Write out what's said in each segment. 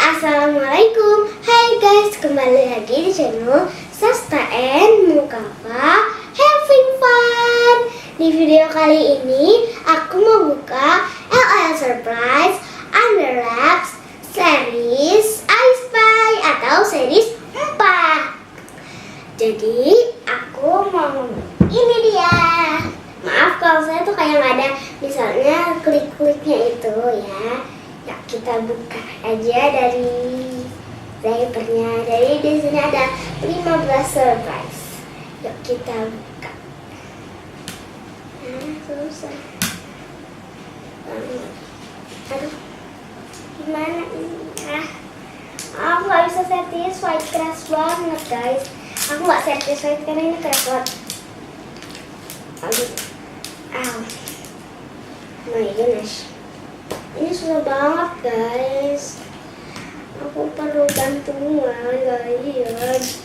Assalamualaikum. Hai guys, kembali lagi di channel Sasta and Mukafa Having Fun. Di video kali ini aku mau buka LOL Surprise Under Wraps series I Spy atau series 4. Jadi aku mau ini dia. Maaf kalau saya tuh kayak nggak ada misalnya klik-kliknya itu ya. Ya kita buka aja dari diapernya. Dari di sini ada 15 surprise. Yuk kita buka. Susah banget. Aduh, gimana ini? Aku nggak bisa satisfied, keras banget guys. Aku nggak satisfied karena ini keras banget. Aduh, my goodness. Ini susah banget guys. Aku perlu bantuan guys.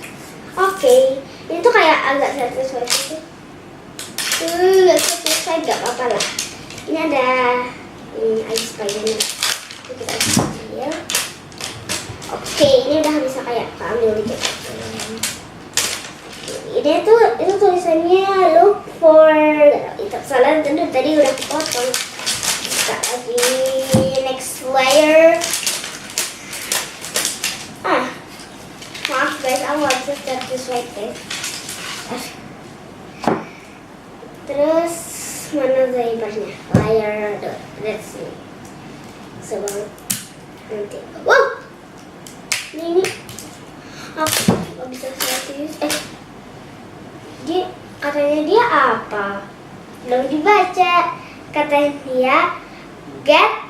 Oke, ini tuh kayak agak satisfied gitu. Gak satisfied, gak apa-apa lah. Ini ada ice pie-nya. Kita ambil. Oke, ini udah bisa kayak ambil dikit. Ini tuh itu tulisannya look for itu salah tentu tadi udah dipotong. Lagi next layer. Maaf guys, aku nggak bisa satisfied guys. Terus mana zaibernya? Layer let's see. Sebelum nanti. Wow, ini aku nggak bisa satisfied. Dia katanya dia apa? Belum dibaca. Katanya dia get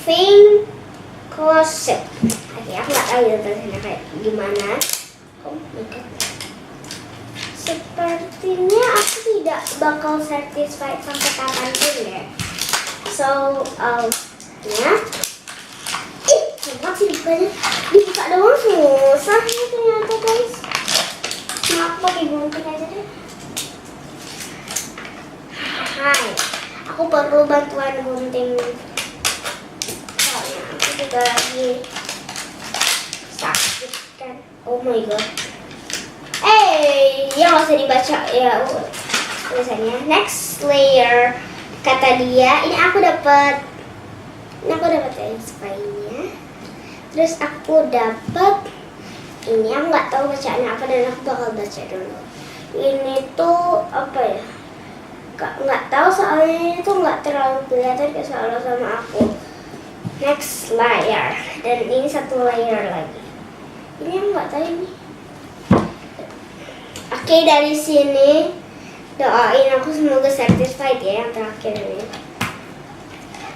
thing closet. Oke, aku nggak tahu ya tulisannya kayak gimana. Oh my god. Sepertinya aku tidak bakal satisfied sampai kapanpun ya. So, ya. Coba sih bukanya. Dibuka doang susah nih ternyata guys. Nah, aku pakai gunting aja deh. Hai. Aku perlu bantuan gunting. Soalnya aku juga lagi sakit kan. Oh my god. Ya nggak usah dibaca ya tulisannya. Next layer. Kata dia, ini aku dapat spy-nya. Terus aku dapat ini, aku nggak tahu bacaannya apa dan aku bakal baca dulu. Ini tuh apa ya? Nggak tahu soalnya itu nggak terlalu kelihatan kayak soalnya sama aku. Next layer, dan ini satu layer lagi. Ini yang nggak tahu ini. Oke, dari sini doain aku semoga satisfied ya yang terakhir ini.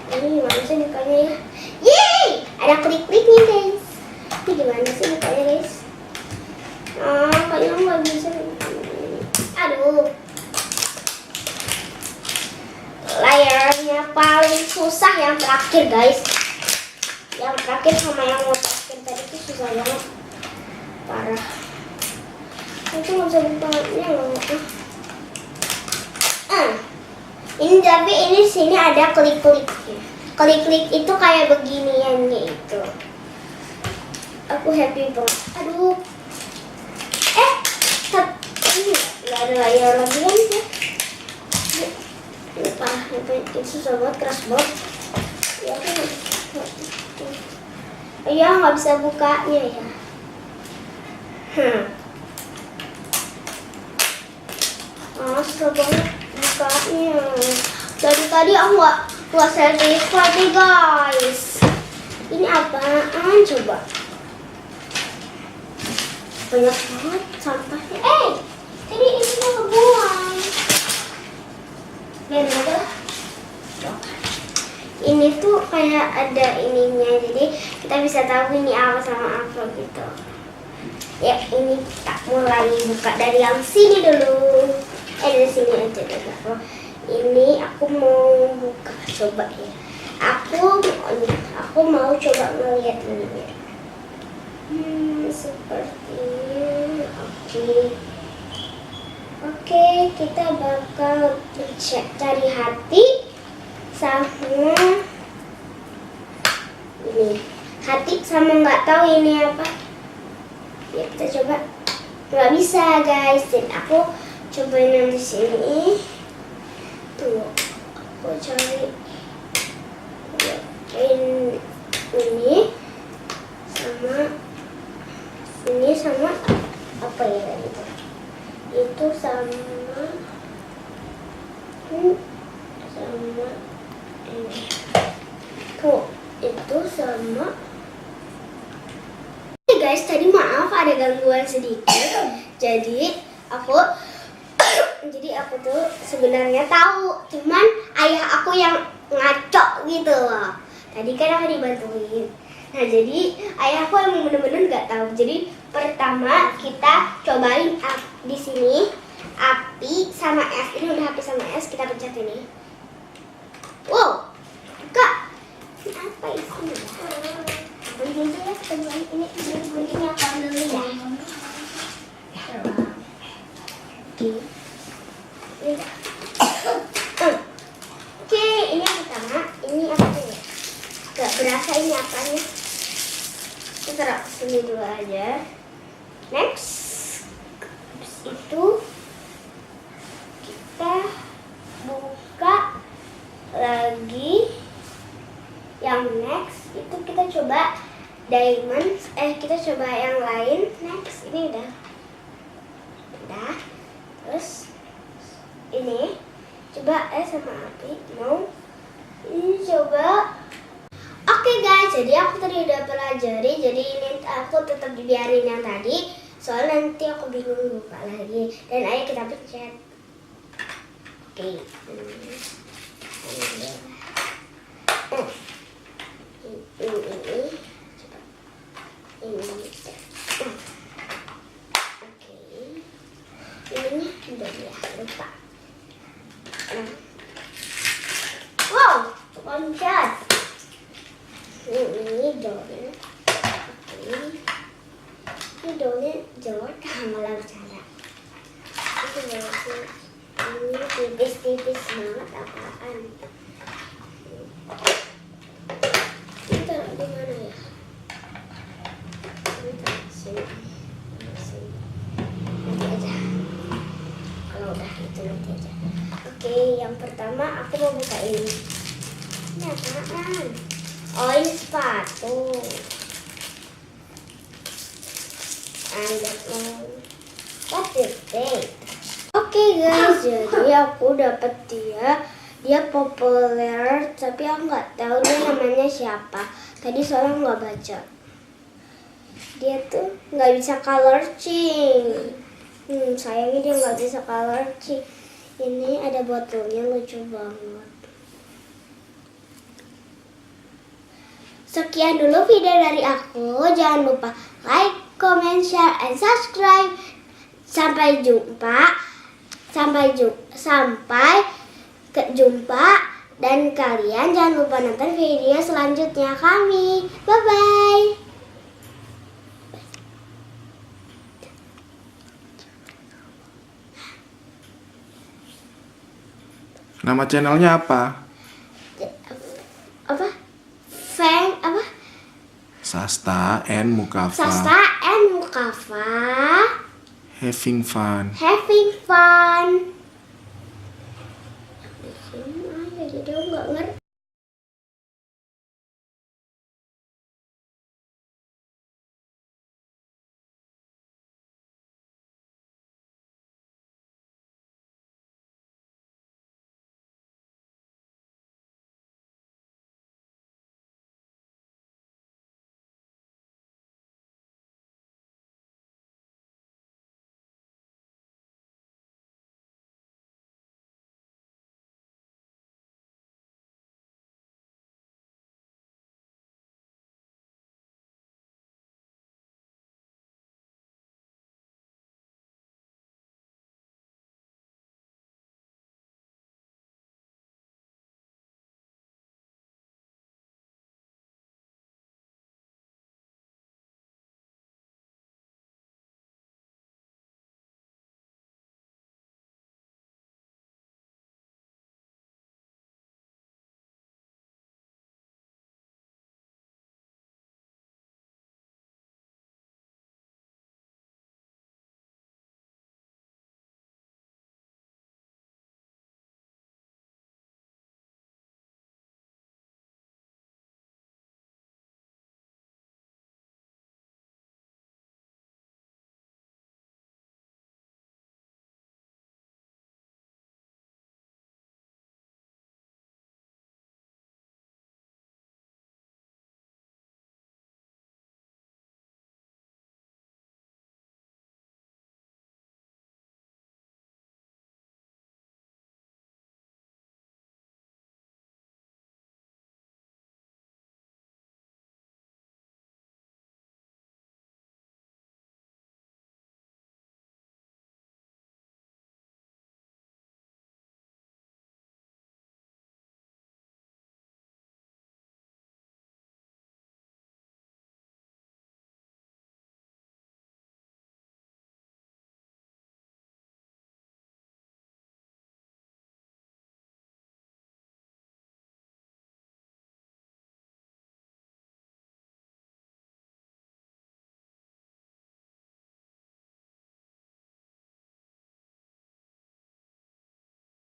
Ini gimana sih bukanya ya? Yeay, ada klik-kliknya guys. Ini gimana sih bukanya guys? Kayaknya nggak bisa. Aduh. Layarnya paling susah yang terakhir guys. Yang terakhir sama yang mau terakhir tadi itu susah banget. Parah. Itu nggak bisa bukanya loh. Ini tapi ini sini ada klik-kliknya. Klik-klik itu kayak beginiannya itu. Aku happy banget. Aduh. Ini nggak ada layar lagi kan ya? Parah, itu susah banget, keras banget. Ya nggak bisa bukanya ya. Susah banget bukanya. Dari tadi aku nggak satisfied nih guys. Ini apaan coba? Banyak banget sampahnya. Tadi ini mau kebuang. Bener. Ini tuh kayak ada ininya, jadi kita bisa tahu ini apa sama apa gitu. Ya, ini kita mulai buka dari yang sini dulu. Dari sini aja dulu. Ini aku mau buka, coba ya. Aku mau coba melihat ini. Seperti Oke, kita bakal cari hati sama ini. hati sama nggak tahu ini apa. Ya kita coba. Nggak bisa guys. Dan aku cobain yang di sini. Tuh, aku cari ini sama apa ya itu? Itu sama ini. Tuh, itu sama. Guys, tadi maaf ada gangguan sedikit. Jadi aku tuh sebenarnya tahu, cuman ayah aku yang ngaco gitu loh. Tadi kan aku dibantuin. Nah, jadi ayah aku emang bener-bener nggak tahu. Jadi pertama kita cobain di sini api sama es. Ini udah api sama es, kita pencet ini. Wow, Kak, ini apa isinya? Begini ya, ini guntingnya apa dulu ya? Oke, ini yang pertama. Ini apa ya? Gak berasa ini apanya. Kita taruh sini dulu aja. Next, habis itu kita buka lagi. Yang next itu kita coba diamond. Kita coba yang lain. Next, ini udah. Terus ini coba sama api. No, ini coba. Oke guys, jadi aku tadi udah pelajari. Jadi ini aku tetap dibiarin yang tadi, soalnya nanti aku bingung lupa lagi. Dan ayo kita pencet. Oke. Ini udah ya, lupa. Wow, loncat. Ini dolnya. Ini dolnya jelek malah bercanda. Ini tipis-tipis banget apaan. Ini taruh di mana ya? Ini taruh sini. Nanti aja. Kalau udah itu nanti aja. Oke, yang pertama aku mau buka ini. Ini apaan? Oh, ini sepatu. I don't know what is it. Oke guys, jadi aku dapat dia populer, tapi aku nggak tahu dia namanya siapa. Tadi soalnya nggak baca. Dia tuh nggak bisa colorching. Sayangnya dia nggak bisa colorching. Ini ada botolnya, lucu banget. Sekian dulu video dari aku. Jangan lupa like, comment, share, and subscribe. Sampai jumpa. Dan kalian jangan lupa nonton video selanjutnya kami. Bye-bye. Nama channelnya apa? Apa? Sasta and Mukafa. Sasta and Mukafa. Having fun. Having fun.